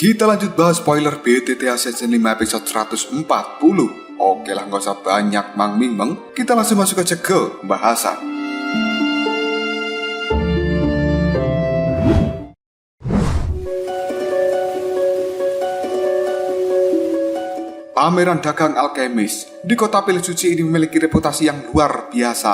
Kita lanjut bahas spoiler BTTA Season 5 episode 140. Oke lah, gak usah banyak mang-ming-meng, kita langsung masuk aja ke pembahasan. Pameran dagang alkemis di kota Pil Suci ini memiliki reputasi yang luar biasa.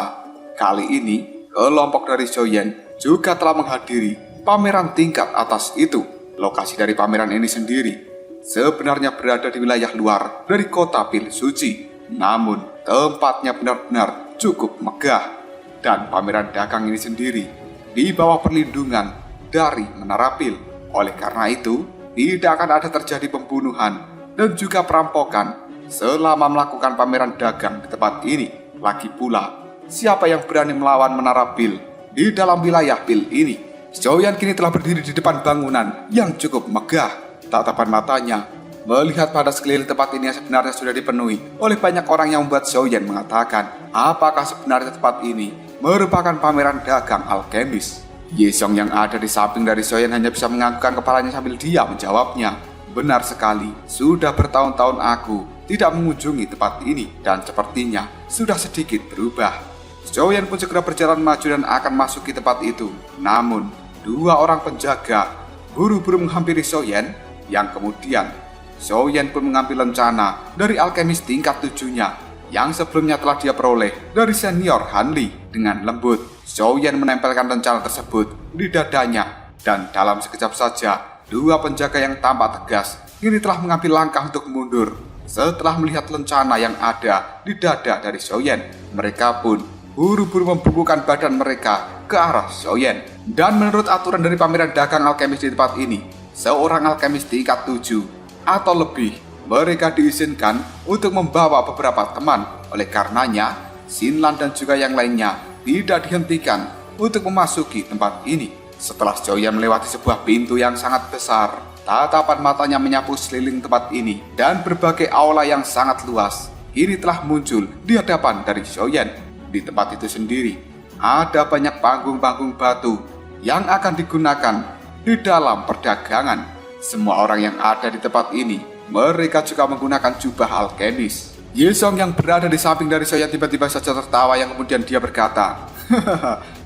Kali ini, kelompok dari Shoyen juga telah menghadiri pameran tingkat atas itu. Lokasi dari pameran ini sendiri sebenarnya berada di wilayah luar dari kota Pil Suci. Namun, tempatnya benar-benar cukup megah. Dan pameran dagang ini sendiri di bawah perlindungan dari Menara Pil. Oleh karena itu, tidak akan ada terjadi pembunuhan dan juga perampokan selama melakukan pameran dagang di tempat ini. Lagi pula, siapa yang berani melawan Menara Pil di dalam wilayah Pil ini? Shoyen kini telah berdiri di depan bangunan yang cukup megah. Tatapan matanya melihat pada sekeliling tempat ini yang sebenarnya sudah dipenuhi oleh banyak orang yang membuat Shoyen mengatakan, apakah sebenarnya tempat ini merupakan pameran dagang alkemis? Yesong yang ada di samping dari Shoyen hanya bisa menganggukkan kepalanya sambil diam menjawabnya. Benar sekali, sudah bertahun-tahun aku tidak mengunjungi tempat ini dan sepertinya sudah sedikit berubah. Shoyen pun segera berjalan maju dan akan masuk ke tempat itu. Namun, dua orang penjaga buru-buru menghampiri Shoyen, yang kemudian Shoyen pun mengambil lencana dari alkemis tingkat 7-nya yang sebelumnya telah dia peroleh dari senior Hanli. Dengan lembut, Shoyen menempelkan lencana tersebut di dadanya, dan dalam sekejap saja dua penjaga yang tampak tegas kini telah mengambil langkah untuk mundur. Setelah melihat lencana yang ada di dada dari Shoyen, mereka pun buru-buru membukukan badan mereka ke arah Shoyen. Dan menurut aturan dari pameran dagang alkemis di tempat ini, seorang alkemis tingkat 7 atau lebih, mereka diizinkan untuk membawa beberapa teman. Oleh karenanya, Shinlan dan juga yang lainnya tidak dihentikan untuk memasuki tempat ini. Setelah Shoyen melewati sebuah pintu yang sangat besar, tatapan matanya menyapu seliling tempat ini, dan berbagai aula yang sangat luas kini telah muncul di hadapan dari Shoyen. Di tempat itu sendiri, ada banyak panggung-panggung batu yang akan digunakan di dalam perdagangan. Semua orang yang ada di tempat ini, mereka juga menggunakan jubah alkemis. Yesong yang berada di samping dari Shoyen tiba-tiba saja tertawa, yang kemudian dia berkata,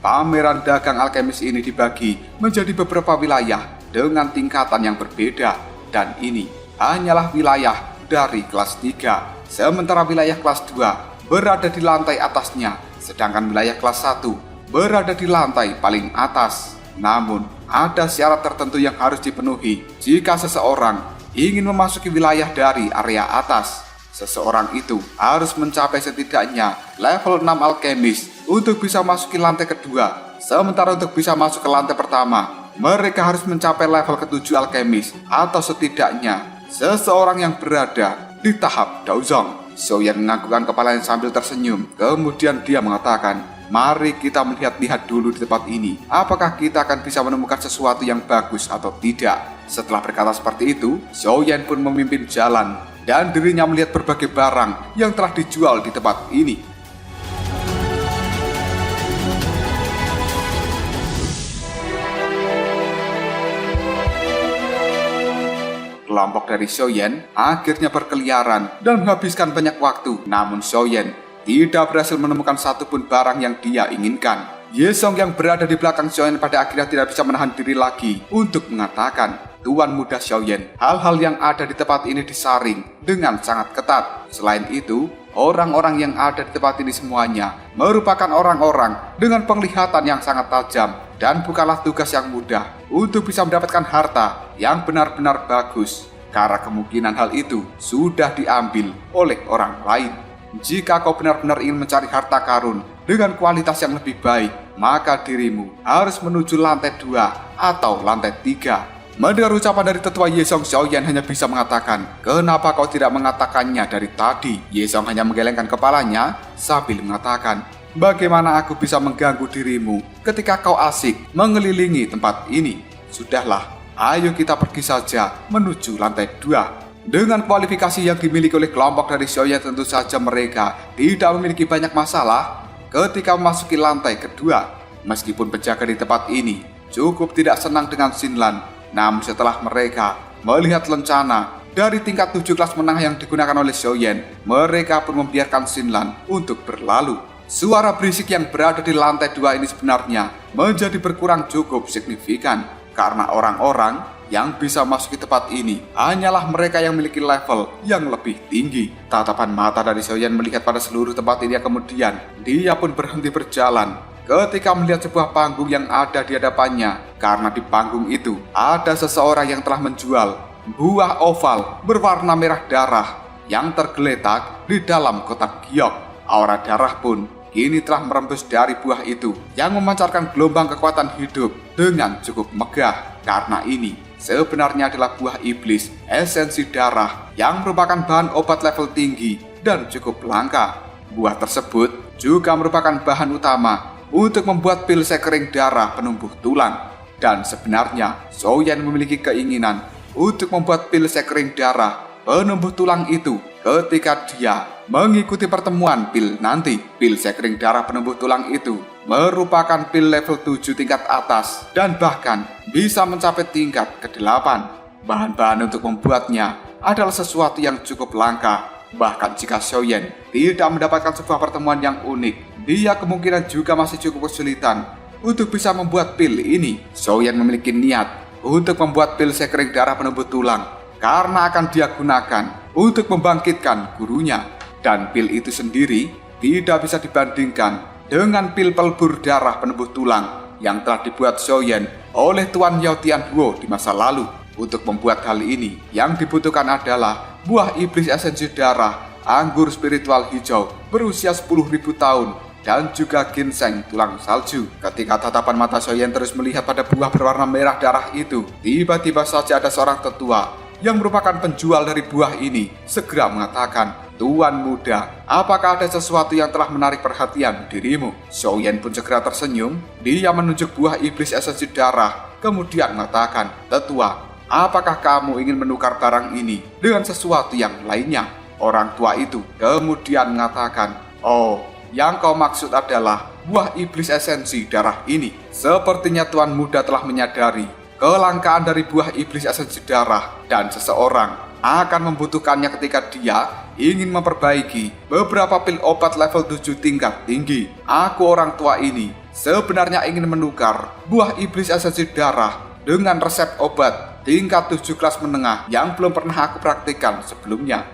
pameran dagang alkemis ini dibagi menjadi beberapa wilayah dengan tingkatan yang berbeda. Dan ini hanyalah wilayah dari kelas 3, sementara wilayah kelas 2 berada di lantai atasnya, sedangkan wilayah kelas 1 berada di lantai paling atas. Namun, ada syarat tertentu yang harus dipenuhi jika seseorang ingin memasuki wilayah dari area atas. Seseorang itu harus mencapai setidaknya level 6 alkemis untuk bisa masuki lantai kedua. Sementara untuk bisa masuk ke lantai pertama, mereka harus mencapai level ke-7 alkemis atau setidaknya seseorang yang berada di tahap Daozong. Shoyen menganggukkan kepalanya sambil tersenyum. Kemudian dia mengatakan, mari kita melihat-lihat dulu di tempat ini, apakah kita akan bisa menemukan sesuatu yang bagus atau tidak. Setelah berkata seperti itu, Shoyen pun memimpin jalan, dan dirinya melihat berbagai barang yang telah dijual di tempat ini. Kelompok dari Shoyen akhirnya berkeliaran dan menghabiskan banyak waktu. Namun Shoyen tidak berhasil menemukan satupun barang yang dia inginkan. Yesong yang berada di belakang Shoyen pada akhirnya tidak bisa menahan diri lagi untuk mengatakan, Tuan muda Shoyen, hal-hal yang ada di tempat ini disaring dengan sangat ketat. Selain itu, orang-orang yang ada di tempat ini semuanya merupakan orang-orang dengan penglihatan yang sangat tajam, dan bukanlah tugas yang mudah untuk bisa mendapatkan harta yang benar-benar bagus, karena kemungkinan hal itu sudah diambil oleh orang lain. Jika kau benar-benar ingin mencari harta karun dengan kualitas yang lebih baik, maka dirimu harus menuju lantai 2 atau lantai 3. Mendengar ucapan dari tetua Yesong, Shoyen hanya bisa mengatakan, kenapa kau tidak mengatakannya dari tadi? Yesong hanya menggelengkan kepalanya sambil mengatakan, bagaimana aku bisa mengganggu dirimu ketika kau asik mengelilingi tempat ini? Sudahlah, ayo kita pergi saja menuju lantai 2. Dengan kualifikasi yang dimiliki oleh kelompok dari Shoyen, tentu saja mereka tidak memiliki banyak masalah ketika memasuki lantai kedua. Meskipun penjaga di tempat ini cukup tidak senang dengan Shinlan, namun setelah mereka melihat lencana dari tingkat 7 kelas menengah yang digunakan oleh Xiaoyan, mereka pun membiarkan Xinlan untuk berlalu. Suara berisik yang berada di lantai 2 ini sebenarnya menjadi berkurang cukup signifikan karena orang-orang yang bisa masuk ke tempat ini hanyalah mereka yang memiliki level yang lebih tinggi. Tatapan mata dari Xiaoyan melihat pada seluruh tempat ini, kemudian dia pun berhenti berjalan ketika melihat sebuah panggung yang ada di hadapannya, karena di panggung itu ada seseorang yang telah menjual buah oval berwarna merah darah yang tergeletak di dalam kotak giok. Aura darah pun kini telah merembes dari buah itu yang memancarkan gelombang kekuatan hidup dengan cukup megah, karena ini sebenarnya adalah buah iblis esensi darah yang merupakan bahan obat level tinggi dan cukup langka. Buah tersebut juga merupakan bahan utama untuk membuat pil sekering darah penumbuh tulang. Dan sebenarnya Xiaoyan memiliki keinginan untuk membuat pil sekering darah penumbuh tulang itu ketika dia mengikuti pertemuan pil nanti. Pil sekering darah penumbuh tulang itu merupakan pil level 7 tingkat atas dan bahkan bisa mencapai tingkat ke-8. Bahan-bahan untuk membuatnya adalah sesuatu yang cukup langka. Bahkan jika Xiaoyan tidak mendapatkan sebuah pertemuan yang unik, dia kemungkinan juga masih cukup kesulitan untuk bisa membuat pil ini. Xiaoyan memiliki niat untuk membuat pil sekering darah penumbuh tulang karena akan dia gunakan untuk membangkitkan gurunya. Dan pil itu sendiri tidak bisa dibandingkan dengan pil pelbur darah penumbuh tulang yang telah dibuat Xiaoyan oleh Tuan Yao Tianhuo di masa lalu. Untuk membuat hal ini, yang dibutuhkan adalah buah iblis esensi darah, anggur spiritual hijau berusia 10.000 tahun, dan juga ginseng tulang salju. Ketika tatapan mata Xiaoyan terus melihat pada buah berwarna merah darah itu, tiba-tiba saja ada seorang tetua yang merupakan penjual dari buah ini segera mengatakan, "Tuan muda, apakah ada sesuatu yang telah menarik perhatian dirimu?" Xiaoyan pun segera tersenyum. Dia menunjuk buah iblis esensi darah, kemudian mengatakan, "Tetua, apakah kamu ingin menukar barang ini dengan sesuatu yang lainnya?" Orang tua itu kemudian mengatakan, "Oh, yang kau maksud adalah buah iblis esensi darah ini." Sepertinya tuan muda telah menyadari kelangkaan dari buah iblis esensi darah dan seseorang akan membutuhkannya ketika dia ingin memperbaiki beberapa pil obat level 7 tingkat tinggi. Aku orang tua ini sebenarnya ingin menukar buah iblis esensi darah dengan resep obat tingkat 7 kelas menengah yang belum pernah aku praktikkan sebelumnya.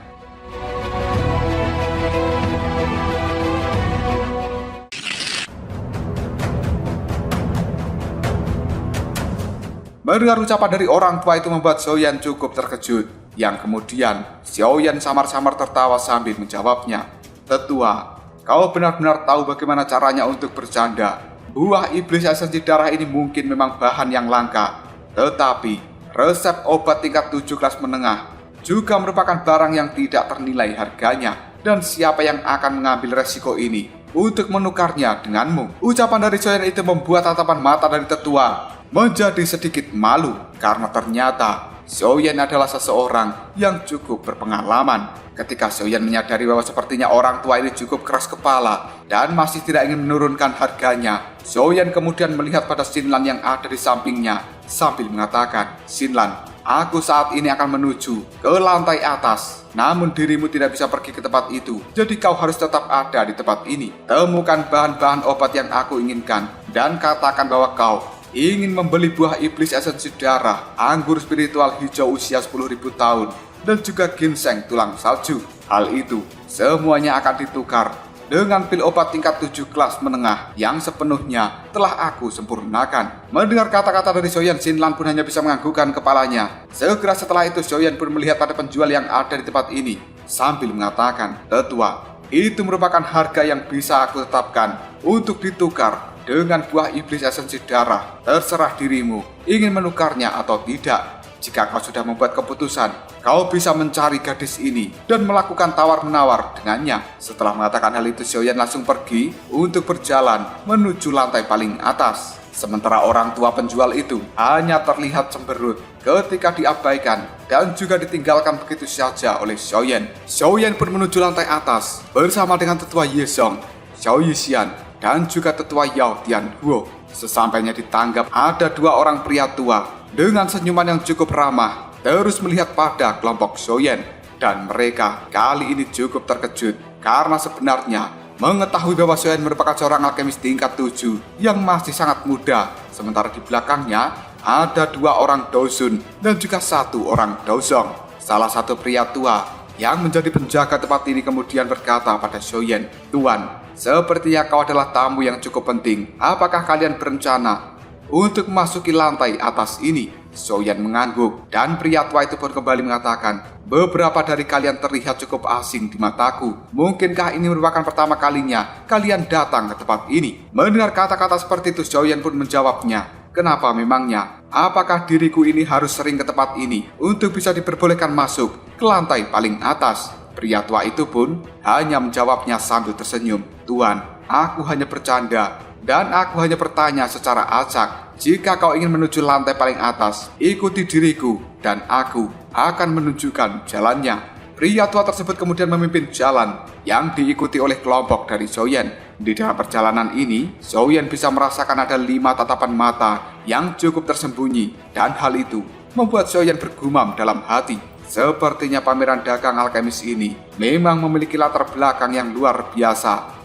Mendengar ucapan dari orang tua itu membuat Xiaoyan cukup terkejut, yang kemudian Xiaoyan samar-samar tertawa sambil menjawabnya, "Tetua, kau benar-benar tahu bagaimana caranya untuk bercanda. Buah iblis esensi darah ini mungkin memang bahan yang langka, tetapi resep obat tingkat 7 kelas menengah juga merupakan barang yang tidak ternilai harganya, dan siapa yang akan mengambil resiko ini untuk menukarnya denganmu?" Ucapan dari Xiaoyan itu membuat tatapan mata dari tetua menjadi sedikit malu, karena ternyata Xiaoyan adalah seseorang yang cukup berpengalaman. Ketika Xiaoyan menyadari bahwa sepertinya orang tua ini cukup keras kepala dan masih tidak ingin menurunkan harganya, Xiaoyan kemudian melihat pada Xinlan yang ada di sampingnya sambil mengatakan, "Xinlan, aku saat ini akan menuju ke lantai atas. Namun dirimu tidak bisa pergi ke tempat itu, jadi kau harus tetap ada di tempat ini. Temukan bahan-bahan obat yang aku inginkan dan katakan bahwa kau ingin membeli buah iblis esensi darah, anggur spiritual hijau usia 10.000 tahun, dan juga ginseng tulang salju. Hal itu semuanya akan ditukar dengan pil obat tingkat 7 kelas menengah yang sepenuhnya telah aku sempurnakan." Mendengar kata-kata dari Xiaoyan, Xinlan pun hanya bisa menganggukkan kepalanya. Segera setelah itu Xiaoyan pun melihat pada penjual yang ada di tempat ini sambil mengatakan, "Tetua, itu merupakan harga yang bisa aku tetapkan untuk ditukar dengan buah iblis esensi darah. Terserah dirimu ingin menukarnya atau tidak. Jika kau sudah membuat keputusan, kau bisa mencari gadis ini dan melakukan tawar-menawar dengannya." Setelah mengatakan hal itu, Xiaoyan langsung pergi untuk berjalan menuju lantai paling atas. Sementara orang tua penjual itu hanya terlihat cemberut ketika diabaikan dan juga ditinggalkan begitu saja oleh Xiaoyan. Xiaoyan pun menuju lantai atas bersama dengan tetua Ye Xiong, Xiao Yixian, dan juga tetua Yao Tianhuo. Sesampainya di tangga, ada dua orang pria tua dengan senyuman yang cukup ramah terus melihat pada kelompok Xiaoyan. Dan mereka kali ini cukup terkejut karena sebenarnya mengetahui bahwa Xiaoyan merupakan seorang alkemis tingkat 7 yang masih sangat muda. Sementara di belakangnya ada 2 orang Daosun dan juga 1 orang Daozong. Salah satu pria tua yang menjadi penjaga tempat ini kemudian berkata pada Xiaoyan, "Tuan, sepertinya kau adalah tamu yang cukup penting. Apakah kalian berencana untuk memasuki lantai atas ini?" Xiaoyan mengangguk dan pria tua itu pun kembali mengatakan, "Beberapa dari kalian terlihat cukup asing di mataku. Mungkinkah ini merupakan pertama kalinya kalian datang ke tempat ini?" Mendengar kata-kata seperti itu, Xiaoyan pun menjawabnya, "Kenapa memangnya? Apakah diriku ini harus sering ke tempat ini untuk bisa diperbolehkan masuk ke lantai paling atas?" Pria tua itu pun hanya menjawabnya sambil tersenyum, "Tuan, aku hanya bercanda dan aku hanya bertanya secara acak. Jika kau ingin menuju lantai paling atas, ikuti diriku dan aku akan menunjukkan jalannya." Pria tua tersebut kemudian memimpin jalan yang diikuti oleh kelompok dari Xiaoyan. Di dalam perjalanan ini, Xiaoyan bisa merasakan ada 5 tatapan mata yang cukup tersembunyi, dan hal itu membuat Xiaoyan bergumam dalam hati. Sepertinya pameran dagang alkemis ini memang memiliki latar belakang yang luar biasa.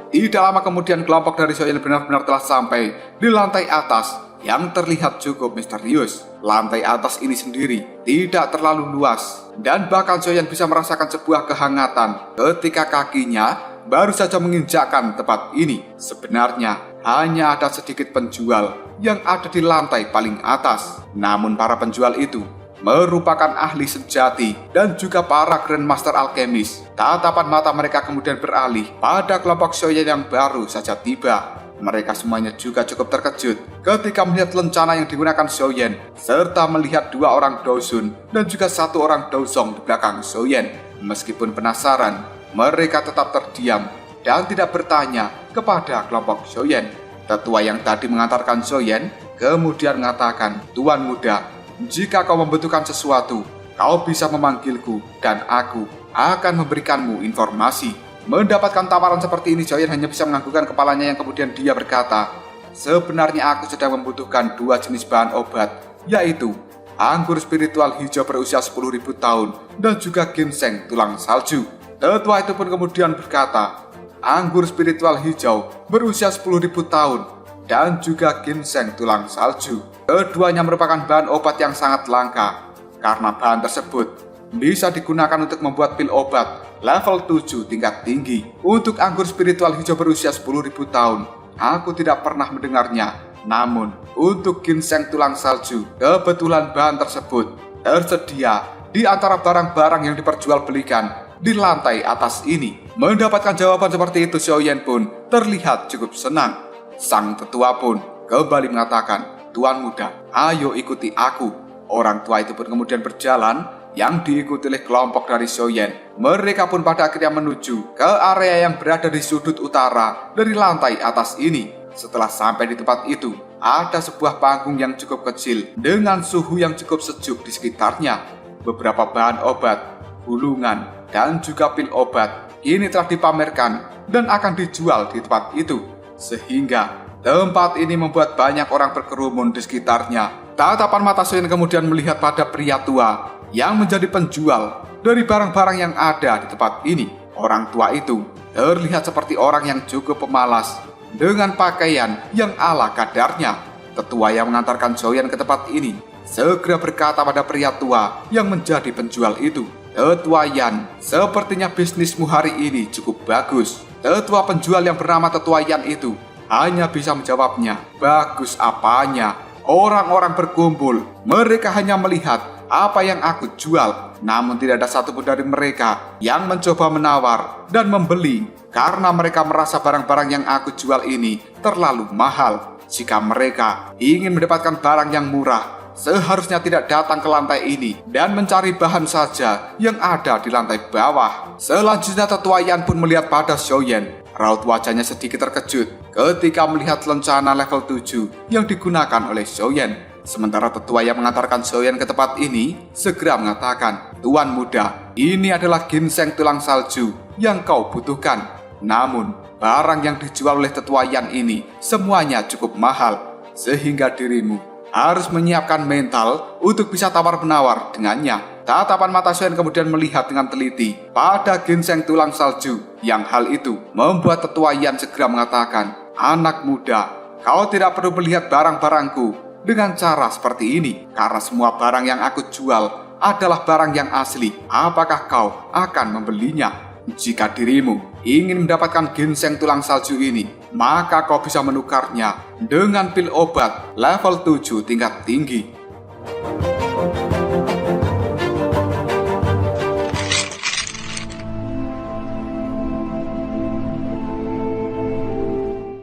Tidak lama kemudian kelompok dari Xiaoyan benar-benar telah sampai di lantai atas yang terlihat cukup misterius. Lantai atas ini sendiri tidak terlalu luas dan bahkan Xiaoyan bisa merasakan sebuah kehangatan ketika kakinya baru saja menginjakkan tempat ini. Sebenarnya hanya ada sedikit penjual yang ada di lantai paling atas. Namun para penjual itu merupakan ahli sejati dan juga para Grandmaster alkemis. Tatapan mata mereka kemudian beralih pada kelompok Xiaoyan yang baru saja tiba. Mereka semuanya juga cukup terkejut ketika melihat lencana yang digunakan Xiaoyan, serta melihat 2 orang Daosun dan juga 1 orang Daozong di belakang Xiaoyan. Meskipun penasaran, mereka tetap terdiam dan tidak bertanya kepada kelompok Xiaoyan. Tetua yang tadi mengantarkan Xiaoyan kemudian mengatakan, "Tuan muda, jika kau membutuhkan sesuatu, kau bisa memanggilku dan aku akan memberikanmu informasi." Mendapatkan tawaran seperti ini, Xiaoyan hanya bisa menganggukkan kepalanya yang kemudian dia berkata, "Sebenarnya aku sedang membutuhkan 2 jenis bahan obat, yaitu anggur spiritual hijau berusia 10.000 tahun dan juga ginseng tulang salju." Tetua itu pun kemudian berkata, "Anggur spiritual hijau berusia 10.000 tahun dan juga ginseng tulang salju. Keduanya merupakan bahan obat yang sangat langka, karena bahan tersebut bisa digunakan untuk membuat pil obat level 7 tingkat tinggi. Untuk anggur spiritual hijau berusia 10.000 tahun, aku tidak pernah mendengarnya. Namun, untuk ginseng tulang salju, kebetulan bahan tersebut tersedia di antara barang-barang yang diperjualbelikan di lantai atas ini." Mendapatkan jawaban seperti itu, Xiaoyan pun terlihat cukup senang. Sang tetua pun kembali mengatakan, "Tuan muda, ayo ikuti aku." Orang tua itu pun kemudian berjalan yang diikuti oleh kelompok dari Xiaoyan. Mereka pun pada akhirnya menuju ke area yang berada di sudut utara dari lantai atas ini. Setelah sampai di tempat itu, ada sebuah panggung yang cukup kecil dengan suhu yang cukup sejuk di sekitarnya. Beberapa bahan obat, gulungan, dan juga pil obat kini telah dipamerkan dan akan dijual di tempat itu. Sehingga tempat ini membuat banyak orang berkerumun di sekitarnya. Tatapan mata Xiaoyan kemudian melihat pada pria tua yang menjadi penjual dari barang-barang yang ada di tempat ini. Orang tua itu terlihat seperti orang yang cukup pemalas dengan pakaian yang ala kadarnya. Tetua yang mengantarkan Xiaoyan ke tempat ini segera berkata pada pria tua yang menjadi penjual itu, "Tetua Yan, sepertinya bisnismu hari ini cukup bagus." Tetua penjual yang bernama Tetua Yan itu hanya bisa menjawabnya, "Bagus apanya? Orang-orang berkumpul, mereka hanya melihat apa yang aku jual, namun tidak ada satupun dari mereka yang mencoba menawar dan membeli karena mereka merasa barang-barang yang aku jual ini terlalu mahal. Jika mereka ingin mendapatkan barang yang murah, seharusnya tidak datang ke lantai ini dan mencari bahan saja yang ada di lantai bawah." Selanjutnya Tetua Yan pun melihat pada Xiaoyan. Raut wajahnya sedikit terkejut ketika melihat lencana level 7 yang digunakan oleh Xiaoyan. Sementara tetua yang mengantarkan Xiaoyan ke tempat ini segera mengatakan, "Tuan muda, ini adalah ginseng tulang salju yang kau butuhkan. Namun, barang yang dijual oleh tetua Yan ini semuanya cukup mahal, sehingga dirimu harus menyiapkan mental untuk bisa tawar-menawar dengannya." Tatapan mata Xiaoyan kemudian melihat dengan teliti pada ginseng tulang salju, yang hal itu membuat tetua Yan segera mengatakan, "Anak muda, kau tidak perlu melihat barang-barangku dengan cara seperti ini, karena semua barang yang aku jual adalah barang yang asli. Apakah kau akan membelinya? Jika dirimu ingin mendapatkan ginseng tulang salju ini, maka kau bisa menukarnya dengan pil obat level 7 tingkat tinggi."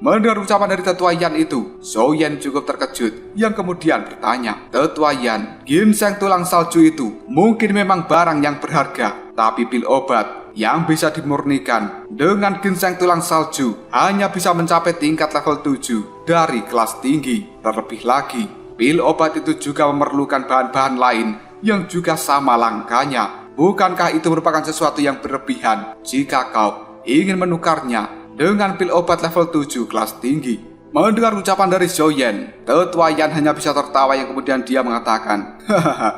Mendengar ucapan dari tetua Yan itu, Xiaoyan cukup terkejut, yang kemudian bertanya, "Tetua Yan, ginseng tulang salju itu mungkin memang barang yang berharga, tapi pil obat yang bisa dimurnikan dengan ginseng tulang salju hanya bisa mencapai tingkat level 7 dari kelas tinggi. Terlebih lagi, pil obat itu juga memerlukan bahan-bahan lain yang juga sama langkanya. Bukankah itu merupakan sesuatu yang berlebihan jika kau ingin menukarnya dengan pil obat level 7 kelas tinggi?" Mendengar ucapan dari Xiaoyan, tetua Yan hanya bisa tertawa, yang kemudian dia mengatakan, "Hahaha,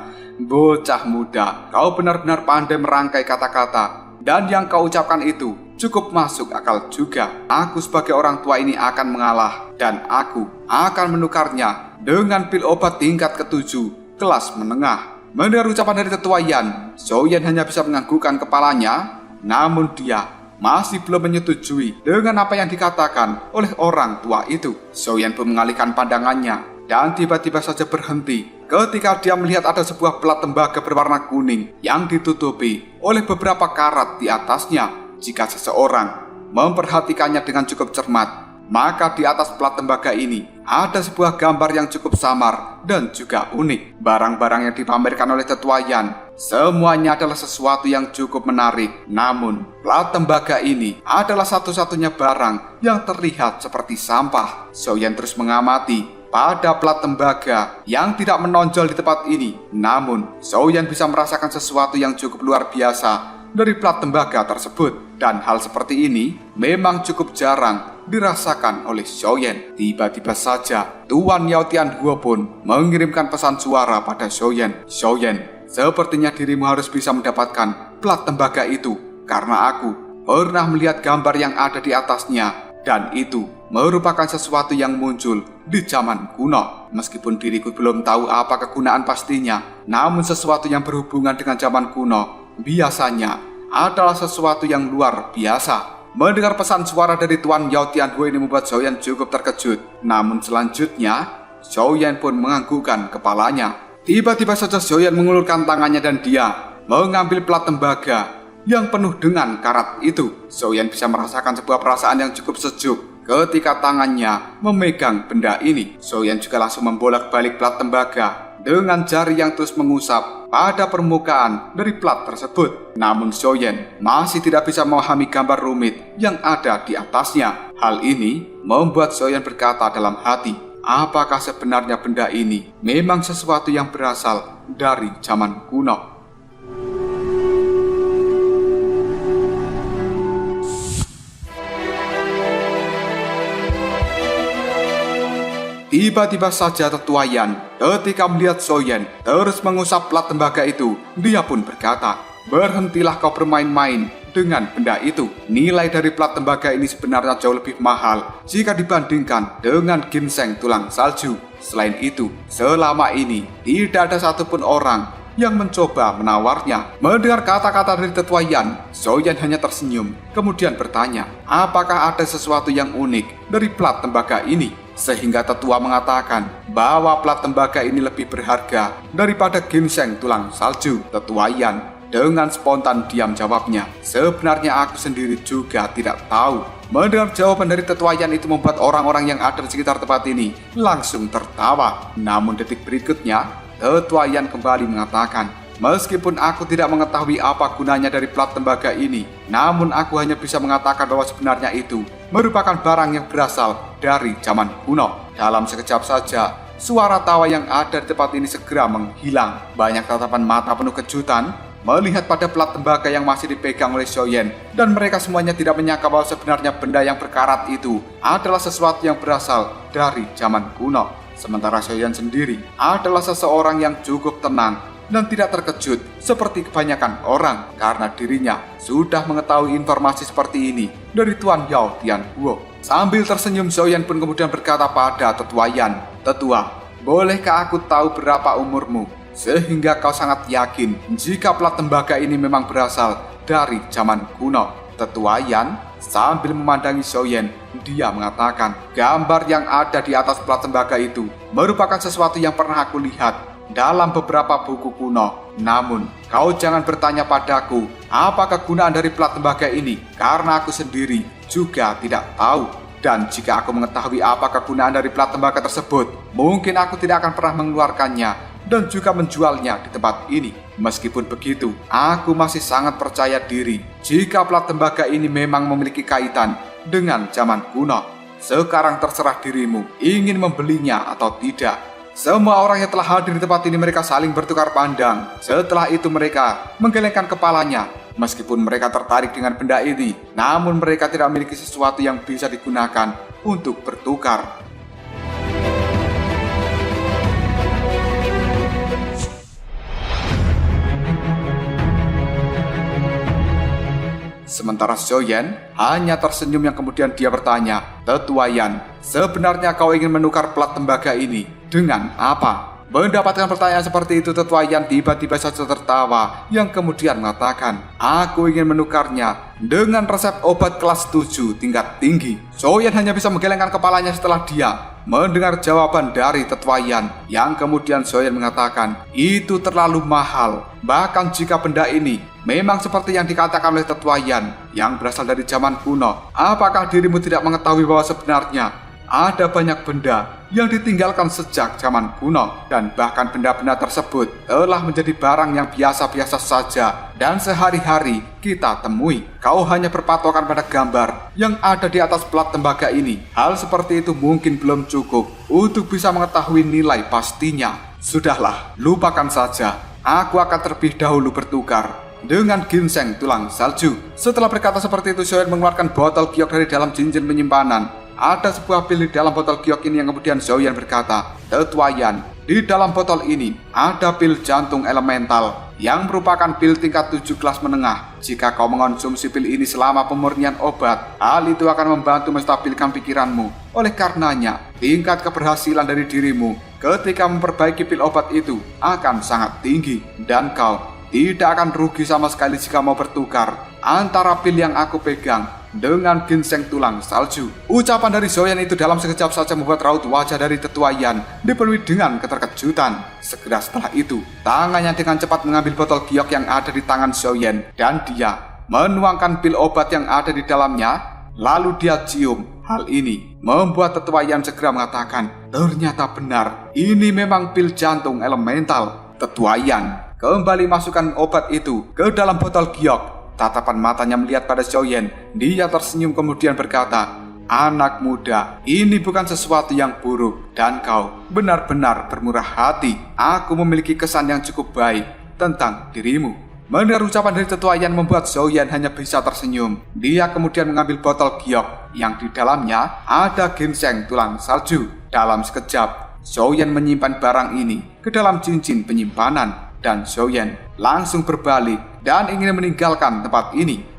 bocah muda, kau benar-benar pandai merangkai kata-kata, dan yang kau ucapkan itu cukup masuk akal juga. Aku sebagai orang tua ini akan mengalah, dan aku akan menukarnya dengan pil obat tingkat ke-7 kelas menengah." Mendengar ucapan dari tetua Yan, Xiaoyan hanya bisa menganggukkan kepalanya, namun dia masih belum menyetujui dengan apa yang dikatakan oleh orang tua itu. Xiaoyan pun mengalihkan pandangannya dan tiba-tiba saja berhenti ketika dia melihat ada sebuah plat tembaga berwarna kuning yang ditutupi oleh beberapa karat di atasnya. Jika seseorang memperhatikannya dengan cukup cermat, maka di atas plat tembaga ini ada sebuah gambar yang cukup samar dan juga unik. Barang-barang yang dipamerkan oleh tetua Yan semuanya adalah sesuatu yang cukup menarik. Namun, plat tembaga ini adalah satu-satunya barang yang terlihat seperti sampah. Xiaoyan terus mengamati pada plat tembaga yang tidak menonjol di tempat ini. Namun, Xiaoyan bisa merasakan sesuatu yang cukup luar biasa dari plat tembaga tersebut. Dan hal seperti ini memang cukup jarang dirasakan oleh Xiaoyan. Tiba-tiba saja Tuan Yao Tianhuo pun mengirimkan pesan suara pada Xiaoyan. "Xiaoyan, sepertinya dirimu harus bisa mendapatkan plat tembaga itu, karena aku pernah melihat gambar yang ada di atasnya, dan itu merupakan sesuatu yang muncul di zaman kuno. Meskipun diriku belum tahu apa kegunaan pastinya, namun sesuatu yang berhubungan dengan zaman kuno biasanya adalah sesuatu yang luar biasa." Mendengar pesan suara dari Tuan Yao Tianhuo ini membuat Xiaoyan cukup terkejut. Namun selanjutnya, Xiaoyan pun menganggukkan kepalanya. Tiba-tiba saja Xiaoyan mengulurkan tangannya dan dia mengambil plat tembaga yang penuh dengan karat itu. Xiaoyan bisa merasakan sebuah perasaan yang cukup sejuk ketika tangannya memegang benda ini. Xiaoyan juga langsung membolak-balik plat tembaga dengan jari yang terus mengusap pada permukaan dari plat tersebut. Namun Xiaoyan masih tidak bisa memahami gambar rumit yang ada di atasnya. Hal ini membuat Xiaoyan berkata dalam hati, apakah sebenarnya benda ini memang sesuatu yang berasal dari zaman kuno? Tiba-tiba saja tetua Yan ketika melihat Xiaoyan terus mengusap plat tembaga itu, dia pun berkata, "Berhentilah kau bermain-main dengan benda itu. Nilai dari plat tembaga ini sebenarnya jauh lebih mahal jika dibandingkan dengan ginseng tulang salju. Selain itu, selama ini tidak ada satupun orang yang mencoba menawarnya." Mendengar kata-kata dari tetua Yan, Xiaoyan hanya tersenyum, kemudian bertanya, apakah ada sesuatu yang unik dari plat tembaga ini? Sehingga tetua mengatakan bahwa plat tembaga ini lebih berharga daripada ginseng tulang salju. Tetua Yan dengan spontan diam jawabnya, "Sebenarnya aku sendiri juga tidak tahu." Mendengar jawaban dari tetua Yan itu membuat orang-orang yang ada di sekitar tempat ini langsung tertawa. Namun detik berikutnya, tetua Yan kembali mengatakan, "Meskipun aku tidak mengetahui apa gunanya dari plat tembaga ini, namun aku hanya bisa mengatakan bahwa sebenarnya itu merupakan barang yang berasal dari zaman kuno." Dalam sekejap saja, suara tawa yang ada di tempat ini segera menghilang. Banyak tatapan mata penuh kejutan melihat pada plat tembaga yang masih dipegang oleh Xiaoyan, dan mereka semuanya tidak menyangka bahwa sebenarnya benda yang berkarat itu adalah sesuatu yang berasal dari zaman kuno. Sementara Xiaoyan sendiri adalah seseorang yang cukup tenang dan tidak terkejut seperti kebanyakan orang karena dirinya sudah mengetahui informasi seperti ini dari Tuan Yao Tianhuo. Sambil tersenyum, Xiaoyan pun kemudian berkata pada Tetua Yan, "Tetua, bolehkah aku tahu berapa umurmu? Sehingga kau sangat yakin jika plat tembaga ini memang berasal dari zaman kuno." Tetua Yan sambil memandangi Xiaoyan, dia mengatakan, "Gambar yang ada di atas plat tembaga itu merupakan sesuatu yang pernah aku lihat dalam beberapa buku kuno. Namun, kau jangan bertanya padaku apa kegunaan dari plat tembaga ini, karena aku sendiri juga tidak tahu. Dan jika aku mengetahui apa kegunaan dari plat tembaga tersebut, mungkin aku tidak akan pernah mengeluarkannya dan juga menjualnya di tempat ini. Meskipun begitu, aku masih sangat percaya diri jika plat tembaga ini memang memiliki kaitan dengan zaman kuno. Sekarang terserah dirimu ingin membelinya atau tidak." Semua orang yang telah hadir di tempat ini mereka saling bertukar pandang. Setelah itu mereka menggelengkan kepalanya. Meskipun mereka tertarik dengan benda ini, namun mereka tidak memiliki sesuatu yang bisa digunakan untuk bertukar. Sementara Xiaoyan hanya tersenyum yang kemudian dia bertanya, "Tetua Yan, sebenarnya kau ingin menukar plat tembaga ini dengan apa?" Mendapatkan pertanyaan seperti itu, Tetua Yan tiba-tiba saja tertawa yang kemudian mengatakan, "Aku ingin menukarnya dengan resep obat kelas 7 tingkat tinggi." Xiaoyan hanya bisa menggelengkan kepalanya setelah dia mendengar jawaban dari Tetua Yan, yang kemudian Xiaoyan mengatakan, "Itu terlalu mahal. Bahkan jika benda ini memang seperti yang dikatakan oleh Tetua Yan yang berasal dari zaman kuno, apakah dirimu tidak mengetahui bahwa sebenarnya ada banyak benda yang ditinggalkan sejak zaman kuno, dan bahkan benda-benda tersebut telah menjadi barang yang biasa-biasa saja dan sehari-hari kita temui. Kau hanya berpatokan pada gambar yang ada di atas plat tembaga ini. Hal seperti itu mungkin belum cukup untuk bisa mengetahui nilai pastinya. Sudahlah, lupakan saja. Aku akan terlebih dahulu bertukar dengan ginseng tulang salju." Setelah berkata seperti itu, Xiaoyan mengeluarkan botol giok dari dalam cincin penyimpanan. Ada sebuah pil di dalam botol giok ini yang kemudian Xiaoyan berkata, "Tetua Yan, di dalam botol ini ada pil jantung elemental yang merupakan pil tingkat 7 kelas menengah. Jika kau mengonsumsi pil ini selama pemurnian obat, hal itu akan membantu menstabilkan pikiranmu. Oleh karenanya, tingkat keberhasilan dari dirimu ketika memperbaiki pil obat itu akan sangat tinggi, dan kau tidak akan rugi sama sekali jika mau bertukar antara pil yang aku pegang dengan ginseng tulang salju." Ucapan dari Xiaoyan itu dalam sekejap saja membuat raut wajah dari Tetua Yan dipenuhi dengan keterkejutan. Segera setelah itu, tangannya dengan cepat mengambil botol giok yang ada di tangan Xiaoyan, dan dia menuangkan pil obat yang ada di dalamnya, lalu dia cium. Hal ini membuat Tetua Yan segera mengatakan, "Ternyata benar, ini memang pil jantung elemental." Tetua Yan kembali masukkan obat itu ke dalam botol giok. Tatapan matanya melihat pada Xiaoyan. Dia tersenyum kemudian berkata, "Anak muda, ini bukan sesuatu yang buruk, dan kau benar-benar bermurah hati. Aku memiliki kesan yang cukup baik tentang dirimu." Mendengar ucapan dari Tetua Yan membuat Xiaoyan hanya bisa tersenyum. Dia kemudian mengambil botol giok yang di dalamnya ada ginseng tulang salju. Dalam sekejap, Xiaoyan menyimpan barang ini ke dalam cincin penyimpanan, dan Xiaoyan langsung berbalik dan ingin meninggalkan tempat ini.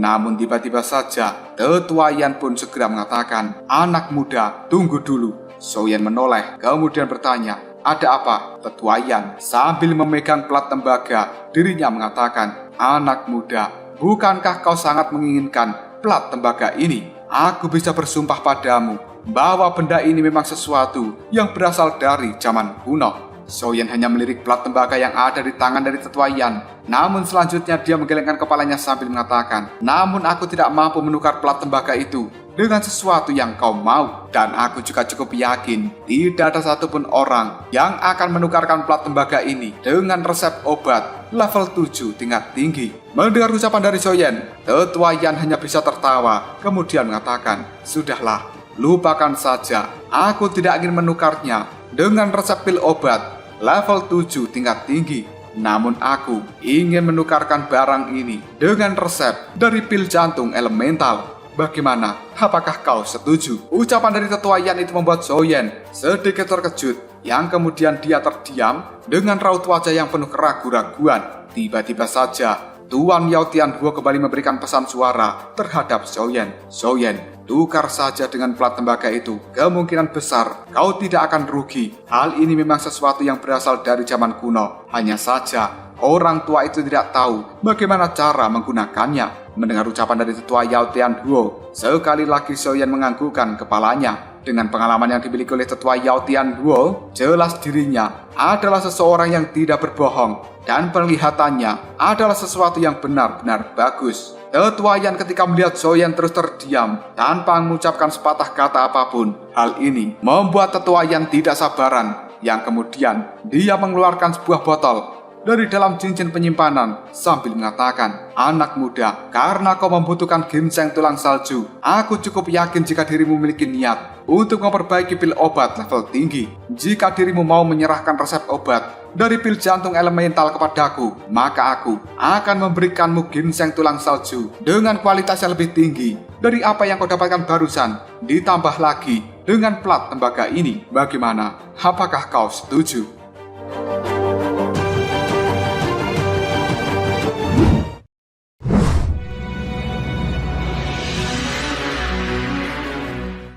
Namun tiba-tiba saja Tetua Yan pun segera mengatakan, "Anak muda, tunggu dulu." Xiaoyan menoleh kemudian bertanya, "Ada apa?" Tetua Yan sambil memegang plat tembaga, dirinya mengatakan, "Anak muda, bukankah kau sangat menginginkan plat tembaga ini? Aku bisa bersumpah padamu bahwa benda ini memang sesuatu yang berasal dari zaman kuno." Xiaoyan hanya melirik plat tembaga yang ada di tangan dari Tetua Yan. Namun selanjutnya dia menggelengkan kepalanya sambil mengatakan, "Namun aku tidak mampu menukar plat tembaga itu dengan sesuatu yang kau mau. Dan aku juga cukup yakin tidak ada satupun orang yang akan menukarkan plat tembaga ini dengan resep obat level 7 tingkat tinggi. Mendengar ucapan dari Soyen, Tetua Yan hanya bisa tertawa, kemudian mengatakan, "Sudahlah, lupakan saja. Aku tidak ingin menukarnya dengan resep pil obat level 7 tingkat tinggi. Namun aku ingin menukarkan barang ini dengan resep dari pil jantung elemental. Bagaimana? Apakah kau setuju?" Ucapan dari Tetua Yan itu membuat Soyen sedikit terkejut, yang kemudian dia terdiam dengan raut wajah yang penuh keraguan-raguan. Tiba-tiba saja Tuan Yao Tianhuo kembali memberikan pesan suara terhadap Soyen. "Soyen, tukar saja dengan plat tembaga itu. Kemungkinan besar kau tidak akan rugi. Hal ini memang sesuatu yang berasal dari zaman kuno. Hanya saja orang tua itu tidak tahu bagaimana cara menggunakannya." Mendengar ucapan dari Tetua Yao Tianhuo, sekali lagi Soyen menganggukkan kepalanya. Dengan pengalaman yang dimiliki oleh Tetua Yao Tianhuo, jelas dirinya adalah seseorang yang tidak berbohong dan penglihatannya adalah sesuatu yang benar-benar bagus. Tetua Yan ketika melihat Soyen terus terdiam tanpa mengucapkan sepatah kata apapun, hal ini membuat Tetua Yan tidak sabaran, yang kemudian dia mengeluarkan sebuah botol dari dalam cincin penyimpanan sambil mengatakan, "Anak muda, karena kau membutuhkan ginseng tulang salju, aku cukup yakin jika dirimu memiliki niat untuk memperbaiki pil obat level tinggi. Jika dirimu mau menyerahkan resep obat dari pil jantung elemental kepadaku, maka aku akan memberikanmu ginseng tulang salju dengan kualitas yang lebih tinggi dari apa yang kau dapatkan barusan, ditambah lagi dengan plat tembaga ini. Bagaimana? Apakah kau setuju?"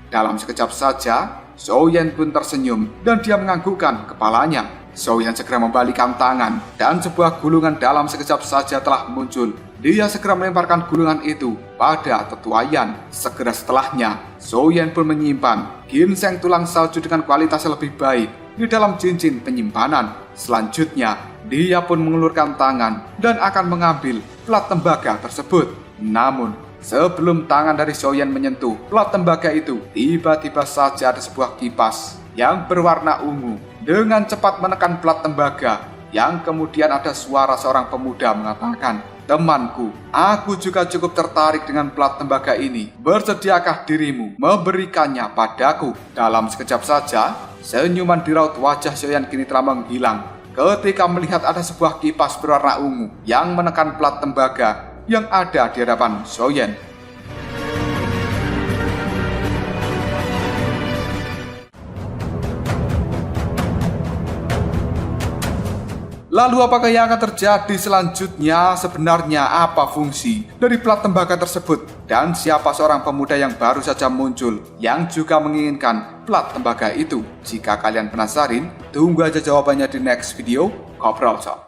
Dalam sekejap saja, Soyen pun tersenyum dan dia menganggukkan kepalanya. Soyen segera membalikkan tangan dan sebuah gulungan dalam sekejap saja telah muncul. Dia segera melemparkan gulungan itu pada Tetua Yan. Segera setelahnya, Soyen pun menyimpan ginseng tulang salju dengan kualitas yang lebih baik di dalam cincin penyimpanan. Selanjutnya, dia pun mengulurkan tangan dan akan mengambil plat tembaga tersebut. Namun, sebelum tangan dari Soyen menyentuh plat tembaga itu, tiba-tiba saja ada sebuah kipas yang berwarna ungu dengan cepat menekan plat tembaga, yang kemudian ada suara seorang pemuda mengatakan, "Temanku, aku juga cukup tertarik dengan plat tembaga ini. Bersediakah dirimu memberikannya padaku?" Dalam sekejap saja, senyuman di raut wajah Soyen kini telah menghilang ketika melihat ada sebuah kipas berwarna ungu yang menekan plat tembaga yang ada di hadapan Soyen. Lalu apakah yang akan terjadi selanjutnya? Sebenarnya apa fungsi dari plat tembaga tersebut? Dan siapa seorang pemuda yang baru saja muncul yang juga menginginkan plat tembaga itu? Jika kalian penasaran, tunggu aja jawabannya di next video. Ngobrol.